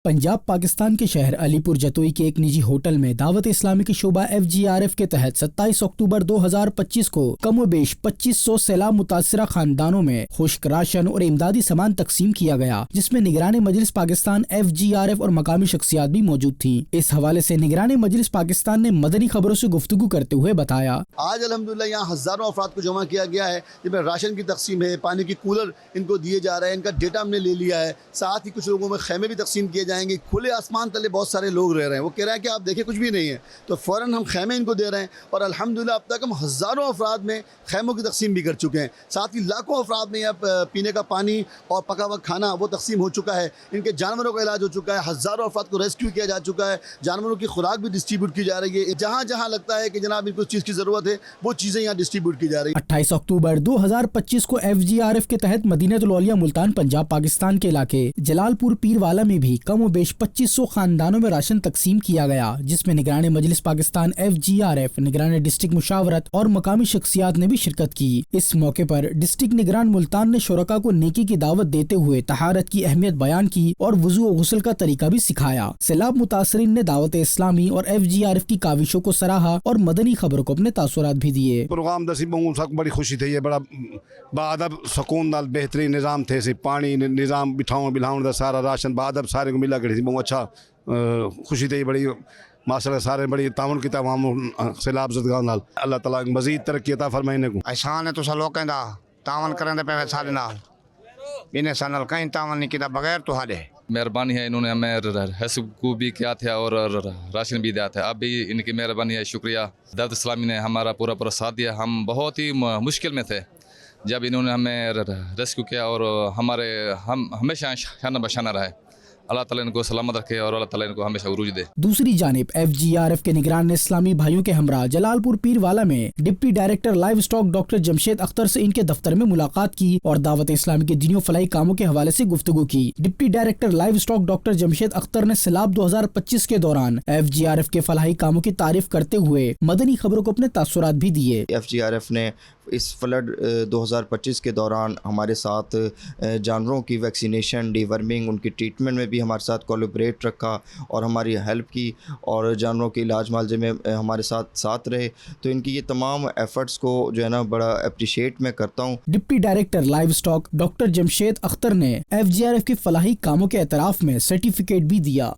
पंजाब पाकिस्तान के शहर अलीपुर जतोई के एक निजी होटल में दावत इस्लामी की शोबा FGRF के तहत 27 अक्टूबर 2025 को कमोबेश 2500 सैलाब मुतासरा खानदानों में खुश्क राशन और इमदादी सामान तकसीम किया गया, जिसमें निगरानी मजलिस पाकिस्तान FGRF और मकामी शख्सियात भी मौजूद थी। इस हवाले से निगरानी मजलिस पाकिस्तान ने मदनी खबरों से गुफ्तगू करते हुए बताया, आज अल्हम्दुलिल्लाह यहाँ हज़ारों अफराद को जमा किया गया है, जिसमें राशन की तकसीम है, पानी की कूलर इनको दिए जा रहे हैं, इनका डेटा हमने ले लिया है। साथ ही कुछ लोगों में खैमे भी तकसीम किए जाएंगे। खुले आसमान तले बहुत सारे लोग रह रहे हैं, वो कह रहे हैं कि आप देखें कुछ भी नहीं है, तो फ़ौरन हम खैमे इनको दे रहे हैं। और अल्हम्दुलिल्लाह अब तक हम हज़ारों अफराद में खैमों की तकसीम भी कर चुके हैं। साथ ही लाखों अफराद में यहाँ पीने का पानी और पका हुआ खाना वो तकसीम हो चुका है। इनके जानवरों का इलाज हो चुका है, हज़ारों अफराद को रेस्क्यू किया जा चुका है, जानवरों की खुराक भी डिस्ट्रीब्यूट की जा रही है। जहाँ जहाँ लगता है कि जनाब इनको चीज़ की ज़रूरत है, वो चीज़ें यहाँ डिस्ट्रीब्यूट की जा रही है। 28 अक्टूबर 2025 को FGRF के तहत मदीनतुल औलिया मुल्तान पंजाब पाकिस्तान के इलाके जलालपुर पीरवाला में भी कमोबेश 2500 खानदानों में राशन तकसीम किया गया, जिसमें निगरानी मजलिस पाकिस्तान FGRF, निगरानी डिस्ट्रिक्ट मुशावरत और मकामी शख्सियात ने भी शिरकत की। इस मौके पर डिस्ट्रिक्ट निगरान मुल्तान ने शुरका को नेकी की दावत देते हुए तहारत की अहमियत बयान की और वुजू और गुस्ल का तरीका भी सिखाया। सैलाब मुतासरीन ने दावत इस्लामी और FGRF की काविशों को सराहा और मदनी खबरों को अपने तासुरात भी दिए। प्रोग्राम दसी बड़ी खुशी थी, ये बड़ा बादब सुकून नाल बेहतरीन निज़ाम थे, सी पानी निज़ाम बिठाऊं बिलाउन दा सारा राशन बादब सारे को मिला करी बहुत अच्छा खुशी थी बड़ी माशाल्लाह। सारे बड़ी तावन की तमाम सैलाब ज़दगान नाल अल्लाह ताला मज़ीद तरक्की अता फरमाइने को एहसान है तुसा लोकें दा तावन करन पे सारे नाल बिने सनल कहीं तावन नहीं किया बगैर तो हाडे मेहरबानी है। इन्होंने हमें रेस्क्यू भी किया था और राशन भी दिया था। अब भी इनकी मेहरबानी है, शुक्रिया। दावत इस्लामी ने हमारा पूरा साथ दिया। हम बहुत ही मुश्किल में थे जब इन्होंने हमें रेस्क्यू किया और हम हमेशा शाना बशाना रहे। अल्लाह ताला इनको सलामत रखे और अल्लाह ताला इनको हमेशा उरूज दे। दूसरी जानिब FGRF के निगरान ने इस्लामी भाइयों के हमरा जलालपुर पीरवाला में deputy director live stock doctor Jamshed Akhtar से इनके दफ्तर में मुलाकात की और दावत इस्लामी के दीनियों फलाई कामों के हवाले से गुफ्तगू की। Deputy director live stock doctor Jamshed Akhtar ने सैलाब 2025 के दौरान FGRF के फलाही कामों की तारीफ करते हुए मदनी खबरों को अपने तासुरात भी दिए। FGRF ने इस फ्लड 2025 के दौरान हमारे साथ जानवरों की वैक्सीनेशन, डीवर्मिंग, उनकी ट्रीटमेंट में भी हमारे साथ कोलैबोरेट रखा और हमारी हेल्प की और जानवरों के इलाज मुआवजे में हमारे साथ रहे। तो इनकी ये तमाम एफर्ट्स को जो है ना बड़ा अप्रिशिएट मैं करता हूँ। Deputy director live stock doctor Jamshed Akhtar ने FGRF के फलाही कामों के एतराफ़ में सर्टिफिकेट भी दिया।